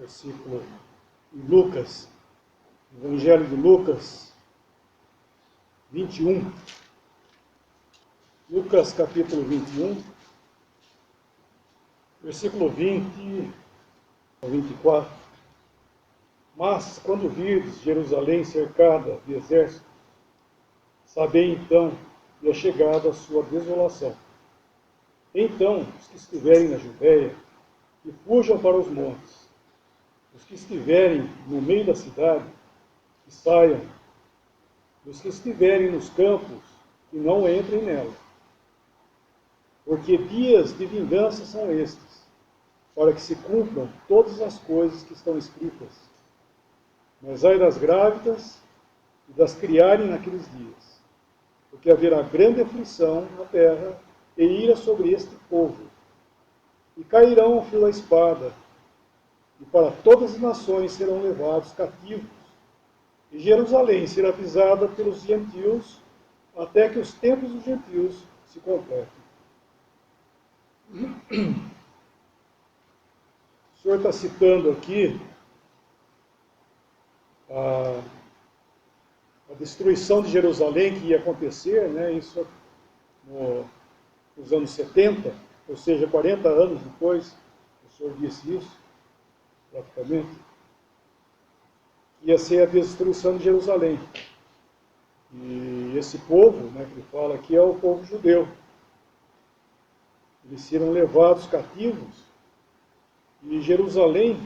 versículo em Lucas, Evangelho de Lucas 21. Lucas capítulo 21, versículo 20 ao 24. Mas, quando virdes Jerusalém cercada de exército, sabei então que é chegada a sua desolação. Então, os que estiverem na Judéia, que fujam para os montes. Os que estiverem no meio da cidade, que saiam. Os que estiverem nos campos, que não entrem nela. Porque dias de vingança são estes, para que se cumpram todas as coisas que estão escritas. Mas ai das grávidas e das criarem naqueles dias, porque haverá grande aflição na terra e ira sobre este povo. E cairão ao fio da espada, e para todas as nações serão levados cativos. E Jerusalém será pisada pelos gentios, até que os tempos dos gentios se completem. O Senhor está citando aqui a destruição de Jerusalém que ia acontecer, né, isso nos anos 70, ou seja, 40 anos depois, o Senhor disse isso, praticamente, ia ser a destruição de Jerusalém. E esse povo, né, que ele fala aqui, é o povo judeu. Eles serão levados cativos e Jerusalém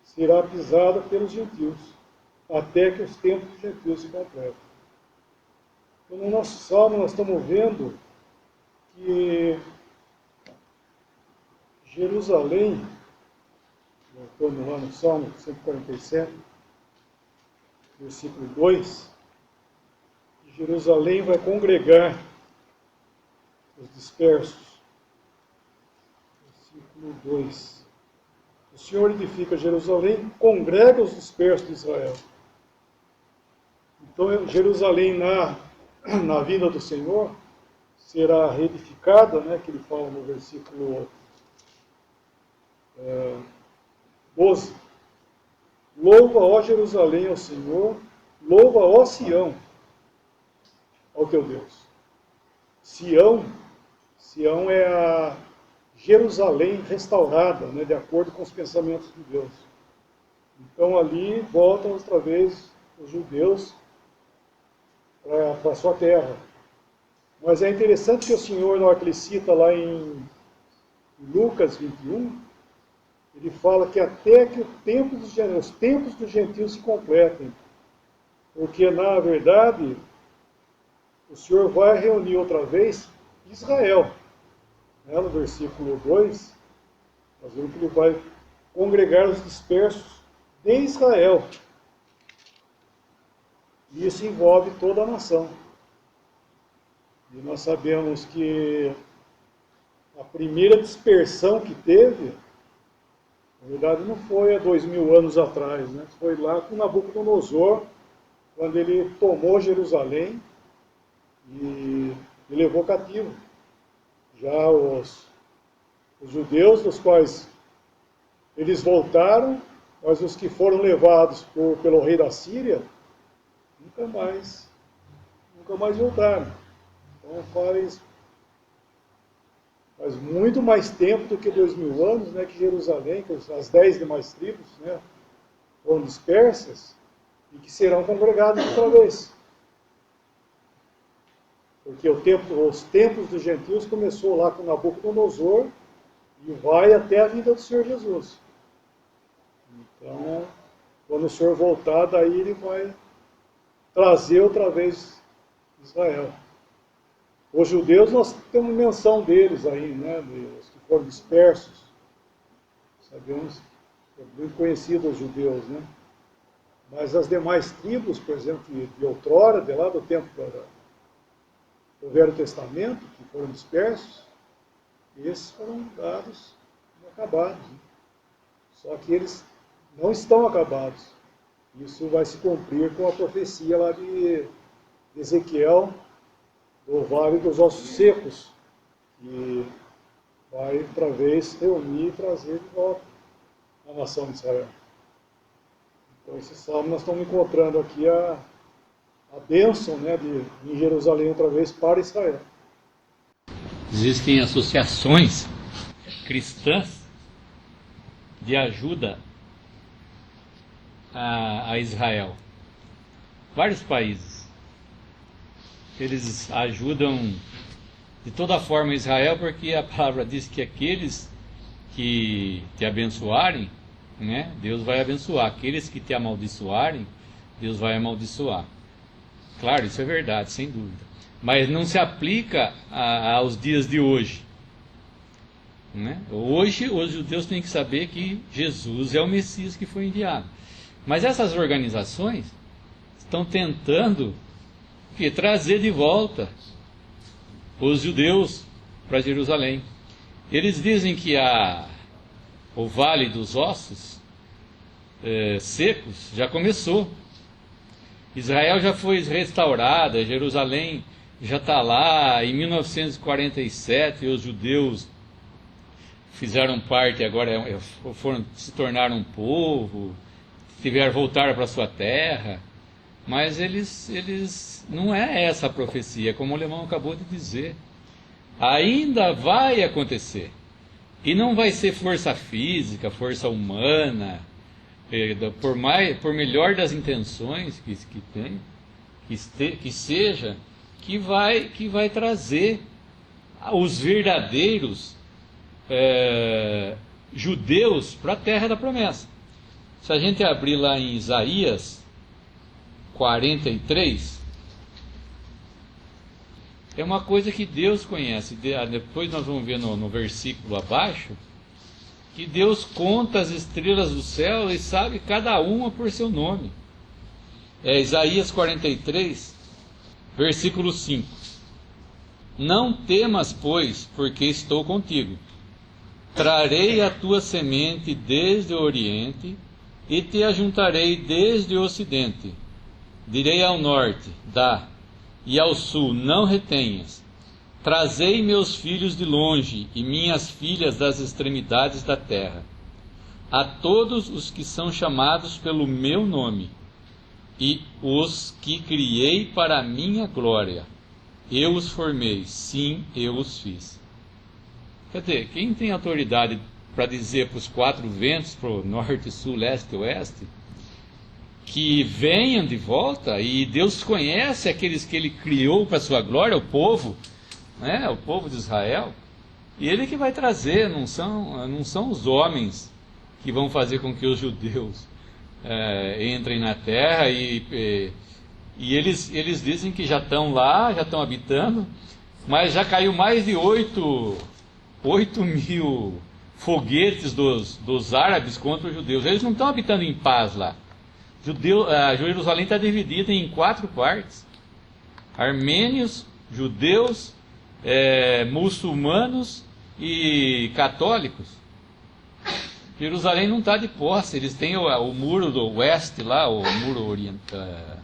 será pisada pelos gentios, até que os tempos dos gentios se completem. Então, no nosso salmo, nós estamos vendo que Jerusalém, voltando lá no Salmo 147, versículo 2, Jerusalém vai congregar os dispersos. Versículo 2. O Senhor edifica Jerusalém, congrega os dispersos de Israel. Então, Jerusalém, na vinda do Senhor, será reedificada, né, que ele fala no versículo 12. Louva, ó Jerusalém, ao Senhor, louva, ó Sião, ao teu Deus. Sião é a Jerusalém restaurada, né, de acordo com os pensamentos de Deus. Então ali voltam outra vez os judeus para a sua terra. Mas é interessante que o Senhor, na hora que ele cita lá em Lucas 21, ele fala que até que os tempos dos gentios se completem. Porque, na verdade, o Senhor vai reunir outra vez Israel. No versículo 2, nós vemos que ele vai congregar os dispersos de Israel. E isso envolve toda a nação. E nós sabemos que a primeira dispersão que teve, na verdade não foi há 2000 anos atrás, né? Foi lá com Nabucodonosor, quando ele tomou Jerusalém e levou cativo. Já os judeus, dos quais eles voltaram, mas os que foram levados pelo rei da Síria, nunca mais voltaram. Então faz muito mais tempo do que 2000 anos, né, que Jerusalém, que as 10 demais tribos, né, foram dispersas e que serão congregadas outra vez. Porque os tempos dos gentios começou lá com Nabucodonosor e vai até a vinda do Senhor Jesus. Então, quando o Senhor voltar, daí ele vai trazer outra vez Israel. Os judeus, nós temos menção deles aí, né, os que foram dispersos. Sabemos, é muito conhecido os judeus, né? Mas as demais tribos, por exemplo, de outrora, de lá do tempo do Velho Testamento, que foram dispersos, esses foram dados acabados. Né? Só que eles não estão acabados. Isso vai se cumprir com a profecia lá de Ezequiel, do Vale dos Ossos Secos, que vai outra vez reunir e trazer de volta. na nação de Israel. Então, esse salmo nós estamos encontrando aqui a bênção, né, em Jerusalém outra vez para Israel. Existem associações cristãs de ajuda a Israel. Vários países. Eles ajudam de toda forma Israel, porque a palavra diz que aqueles que te abençoarem, né, Deus vai abençoar. Aqueles que te amaldiçoarem, Deus vai amaldiçoar. Claro, isso é verdade, sem dúvida. Mas não se aplica aos dias de hoje. Né? Hoje, os judeus têm que saber que Jesus é o Messias que foi enviado. Mas essas organizações estão tentando trazer de volta os judeus para Jerusalém. Eles dizem que o Vale dos Ossos secos já começou. Israel já foi restaurada, Jerusalém já está lá. Em 1947 os judeus fizeram parte, agora se tornaram um povo, voltaram para sua terra. Mas eles não é essa a profecia, como o alemão acabou de dizer. Ainda vai acontecer. E não vai ser força física, força humana, por melhor das intenções que seja, que vai trazer os verdadeiros judeus para a terra da promessa. Se a gente abrir lá em Isaías 43, é uma coisa que Deus conhece. Depois nós vamos ver no versículo abaixo, que Deus conta as estrelas do céu e sabe cada uma por seu nome. Isaías 43, versículo 5. Não temas, pois, porque estou contigo. Trarei a tua semente desde o oriente e te ajuntarei desde o ocidente. Direi ao norte, dá, e ao sul, não retenhas. Trazei meus filhos de longe e minhas filhas das extremidades da terra. A todos os que são chamados pelo meu nome, e os que criei para a minha glória, eu os formei, sim, eu os fiz. Quer dizer, quem tem autoridade para dizer para os quatro ventos, para o norte, sul, leste e oeste, que venham de volta? E Deus conhece aqueles que Ele criou para a sua glória, o povo, né, o povo de Israel, e Ele que vai trazer, não são os homens que vão fazer com que os judeus entrem na terra, e eles dizem que já estão lá, já estão habitando, mas já caiu mais de 8 mil foguetes dos árabes contra os judeus. Eles não estão habitando em paz lá. Jerusalém está dividida em 4 partes: armênios, judeus, muçulmanos e católicos. Jerusalém não está de posse. Eles têm o muro do oeste lá, o muro oriental,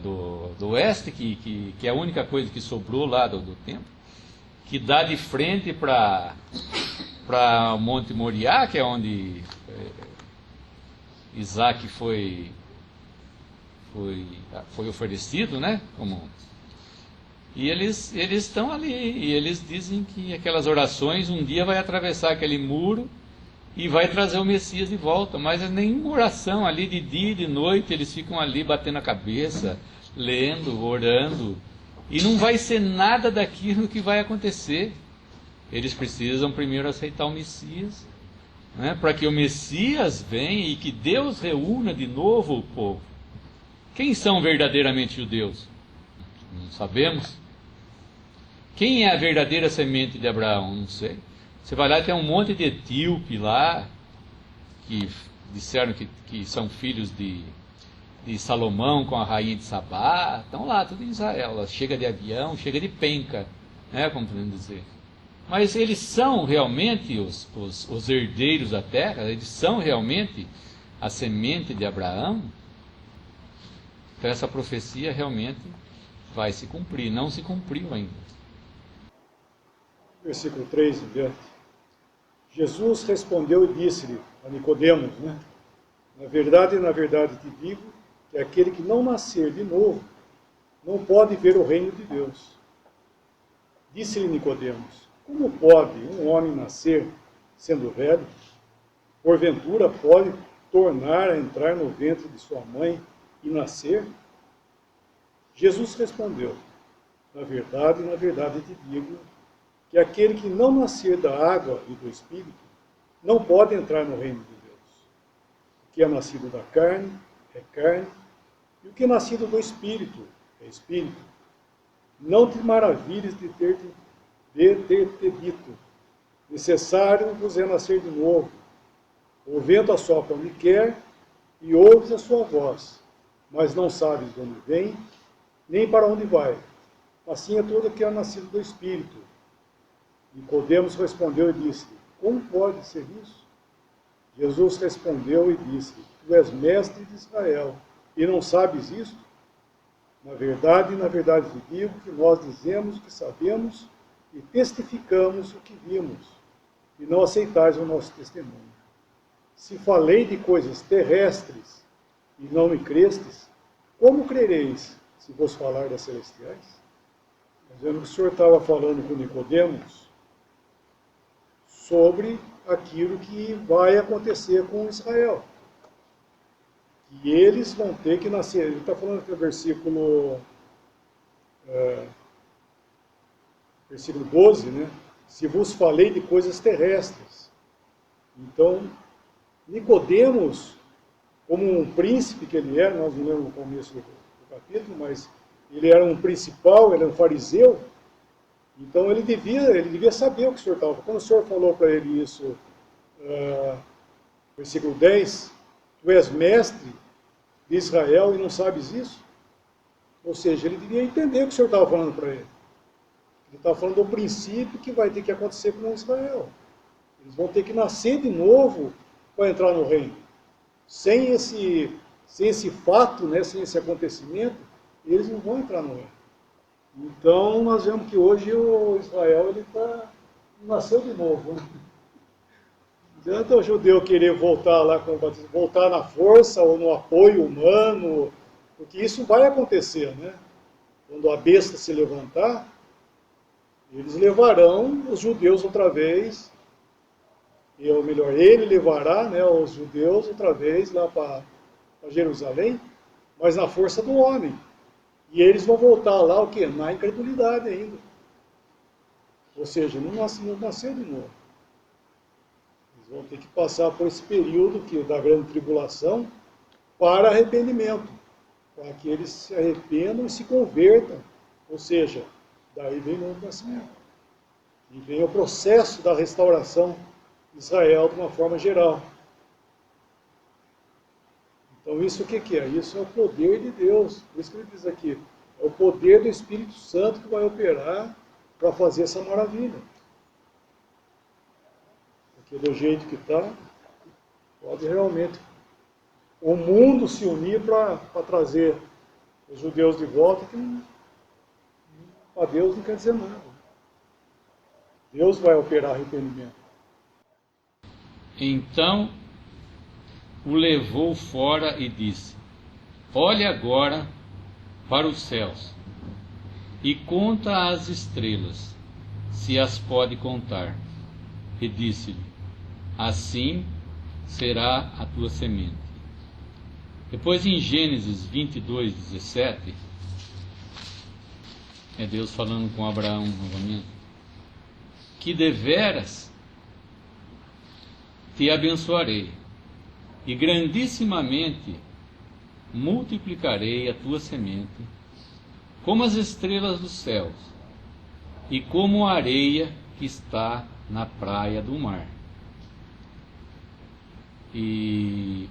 do oeste, que é a única coisa que sobrou lá do templo, que dá de frente para o Monte Moriá, que é onde Isaac foi oferecido, né? E eles estão ali, e eles dizem que aquelas orações um dia vai atravessar aquele muro e vai trazer o Messias de volta. Mas nenhuma oração ali, de dia e de noite, eles ficam ali batendo a cabeça, lendo, orando, e não vai ser nada daquilo que vai acontecer. Eles precisam primeiro aceitar o Messias, né, para que o Messias venha e que Deus reúna de novo o povo. Quem são verdadeiramente judeus? Não sabemos. Quem é a verdadeira semente de Abraão? Não sei. Você vai lá e tem um monte de etíope lá, que disseram que são filhos de Salomão com a rainha de Sabá. Estão lá, tudo em Israel. Chega de avião, chega de penca, né, como podemos dizer. Mas eles são realmente os herdeiros da terra? Eles são realmente a semente de Abraão? Então essa profecia realmente vai se cumprir. Não se cumpriu ainda. Versículo 3 em diante. Jesus respondeu e disse-lhe a Nicodemos, né? Na verdade te digo que aquele que não nascer de novo não pode ver o reino de Deus. Disse-lhe Nicodemos: como pode um homem nascer sendo velho? Porventura pode tornar a entrar no ventre de sua mãe e nascer? Jesus respondeu: na verdade te digo que aquele que não nascer da água e do Espírito não pode entrar no reino de Deus. O que é nascido da carne é carne, e o que é nascido do Espírito é Espírito. Não te maravilhes de ter te dito: necessário vos é nascer de novo. O vento assopra onde quer, e ouves a sua voz, mas não sabes de onde vem, nem para onde vai. Assim é todo que é nascido do Espírito. Nicodemos respondeu e disse: como pode ser isso? Jesus respondeu e disse: tu és mestre de Israel, e não sabes isto? Na verdade te digo que nós dizemos o que sabemos e testificamos o que vimos, e não aceitais o nosso testemunho. Se falei de coisas terrestres e não me crestes, como crereis se vos falar das celestiais? Dizendo que o Senhor estava falando com Nicodemos sobre aquilo que vai acontecer com Israel. Que eles vão ter que nascer. Ele está falando aqui no versículo 12, né? Se vos falei de coisas terrestres. Então, Nicodemos, como um príncipe que ele era, nós não lemos no começo do capítulo, mas ele era um principal, ele era um fariseu, então ele devia saber o que o Senhor estava falando. Quando o Senhor falou para ele isso, versículo 10, tu és mestre de Israel e não sabes isso? Ou seja, ele devia entender o que o Senhor estava falando para ele. Ele estava falando do princípio que vai ter que acontecer com Israel. Eles vão ter que nascer de novo para entrar no reino. Sem esse fato, né, sem esse acontecimento, eles não vão entrar no reino. Então, nós vemos que hoje o Israel nasceu de novo. Né? Não adianta o judeu querer voltar lá com o batismo, voltar na força ou no apoio humano, porque isso vai acontecer, né? Quando a besta se levantar, eles levarão os judeus outra vez, ou melhor, ele levará, né, os judeus outra vez lá para Jerusalém, mas na força do homem. E eles vão voltar lá, o quê? Na incredulidade ainda. Ou seja, não nasceu de novo. Eles vão ter que passar por esse período da grande tribulação para arrependimento, para que eles se arrependam e se convertam. Ou seja, daí vem o novo nascimento. E vem o processo da restauração de Israel de uma forma geral. Então isso o que é? Isso é o poder de Deus. Por isso que ele diz aqui, é o poder do Espírito Santo que vai operar para fazer essa maravilha. Porque do jeito que está, pode realmente o mundo se unir para trazer os judeus de volta, que para Deus não quer dizer nada. Deus vai operar arrependimento. Então o levou fora e disse: olhe agora para os céus e conta as estrelas, se as pode contar. E disse-lhe: assim será a tua semente. Depois em Gênesis 22, 17, é Deus falando com Abraão novamente, que deveras te abençoarei, e grandissimamente multiplicarei a tua semente, como as estrelas dos céus, e como a areia que está na praia do mar. E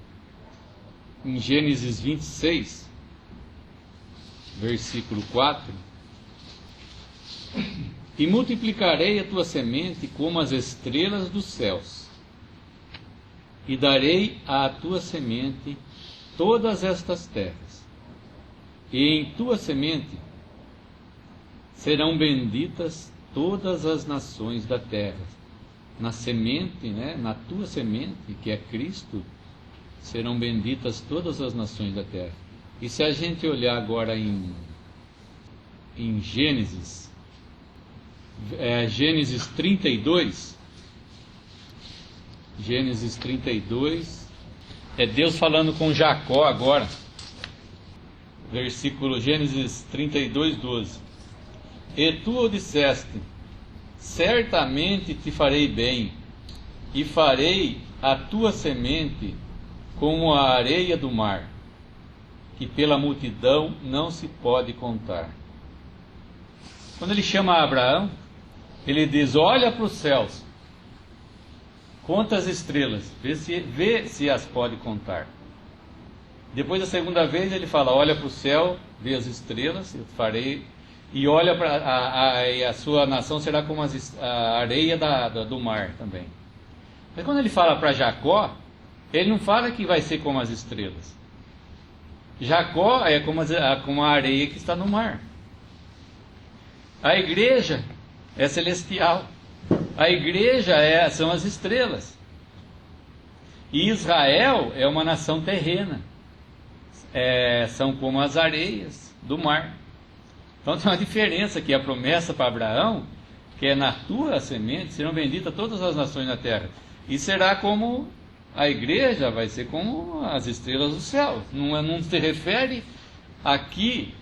em Gênesis 26, versículo 4, e multiplicarei a tua semente como as estrelas dos céus, e darei à tua semente todas estas terras, e em tua semente serão benditas todas as nações da terra, na semente, né, na tua semente, que é Cristo, serão benditas todas as nações da terra. E se a gente olhar agora em Gênesis, Gênesis 32, Gênesis 32, é Deus falando com Jacó agora, versículo Gênesis 32, 12. E tu o disseste, certamente te farei bem, e farei a tua semente como a areia do mar, que pela multidão não se pode contar. Quando ele chama Abraão, ele diz: olha para os céus, conta as estrelas, vê se as pode contar. Depois da segunda vez ele fala: olha para o céu, vê as estrelas, eu farei, e olha para a sua nação será como a areia do mar também. Mas quando ele fala para Jacó, ele não fala que vai ser como as estrelas. Jacó é como a areia que está no mar. A igreja é celestial. A igreja são as estrelas. E Israel é uma nação terrena. São como as areias do mar. Então tem uma diferença que a promessa para Abraão, que é na tua semente serão benditas todas as nações da terra. E será como a igreja, vai ser como as estrelas do céu. Não se refere aqui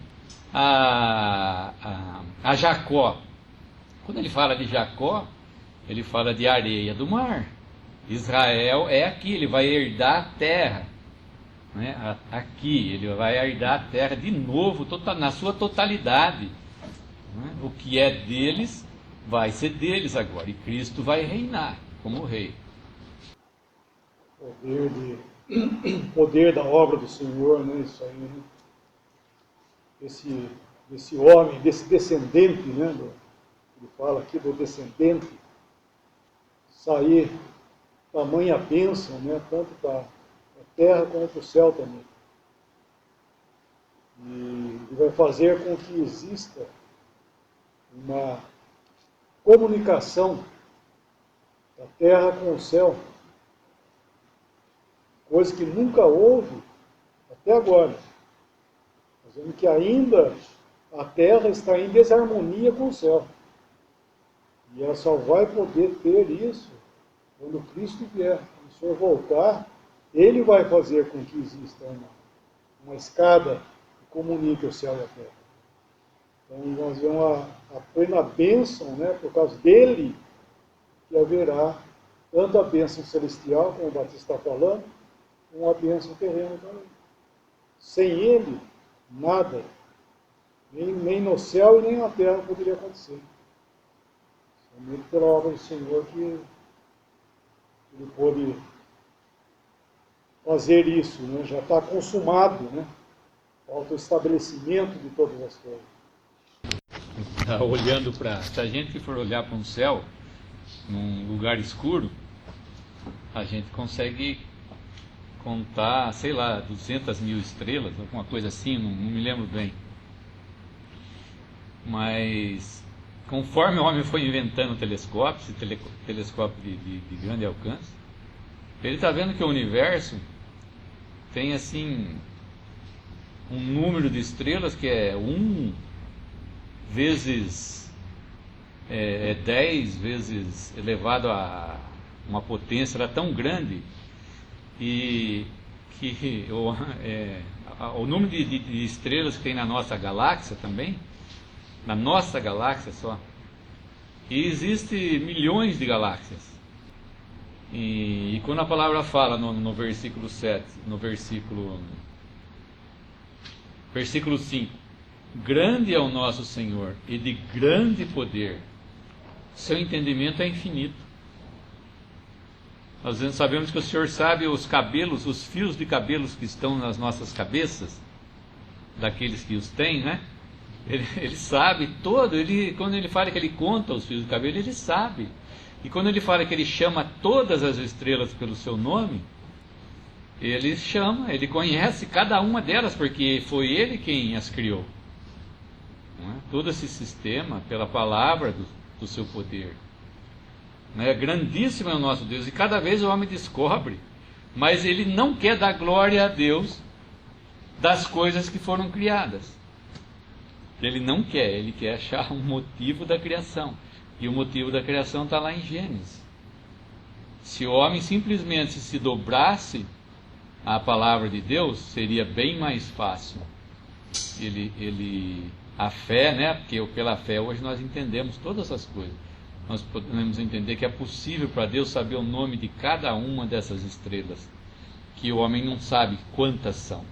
a Jacó. Quando ele fala de Jacó, ele fala de areia do mar. Israel é aqui, ele vai herdar a terra. Né? Aqui, ele vai herdar a terra de novo, na sua totalidade. Né? O que é deles, vai ser deles agora. E Cristo vai reinar como rei. Poder da obra do Senhor, né? Isso aí, né? Esse homem, desse descendente, né? Ele fala aqui do descendente, sair tamanha bênção, né? Tanto para a terra como para o céu também. E ele vai fazer com que exista uma comunicação da terra com o céu, coisa que nunca houve até agora, fazendo que ainda a terra está em desarmonia com o céu. E ela só vai poder ter isso quando Cristo vier. Quando o Senhor voltar, Ele vai fazer com que exista uma escada que comunique o céu e a terra. Então nós vemos a plena bênção, né, por causa dele, que haverá tanto a bênção celestial, como o Batista está falando, como a bênção terrena também. Sem ele, nada, nem no céu e nem na terra poderia acontecer. Somente pela obra do Senhor que ele pôde fazer isso, né? Já está consumado, né? Falta o estabelecimento de todas as coisas. Olhando se a gente for olhar para um céu, num lugar escuro, a gente consegue contar, sei lá, 200 mil estrelas, alguma coisa assim, não me lembro bem. Mas conforme o homem foi inventando telescópios, telescópio de grande alcance, ele está vendo que o universo tem assim um número de estrelas que é 1 vezes 10 vezes elevado a uma potência era tão grande, e que o número de estrelas que tem na nossa galáxia também, na nossa galáxia só, e existe milhões de galáxias. E quando a palavra fala no versículo 7, no versículo 5, grande é o nosso Senhor e de grande poder, seu entendimento é infinito. Nós sabemos que o Senhor sabe os cabelos, os fios de cabelos que estão nas nossas cabeças, daqueles que os têm, né? Ele sabe todo. Quando ele fala que ele conta os fios de cabelo, ele sabe. E quando ele fala que ele chama todas as estrelas pelo seu nome, ele chama, ele conhece cada uma delas, porque foi ele quem as criou. Não é? Todo esse sistema, pela palavra do seu poder. né? Grandíssimo é o nosso Deus, e cada vez o homem descobre, mas ele não quer dar glória a Deus das coisas que foram criadas. Ele não quer, ele quer achar um motivo da criação, e o motivo da criação está lá em Gênesis. Se o homem simplesmente se dobrasse à palavra de Deus, seria bem mais fácil. A fé, né? Porque pela fé hoje nós entendemos todas essas coisas. Nós podemos entender que é possível para Deus saber o nome de cada uma dessas estrelas, que o homem não sabe quantas são.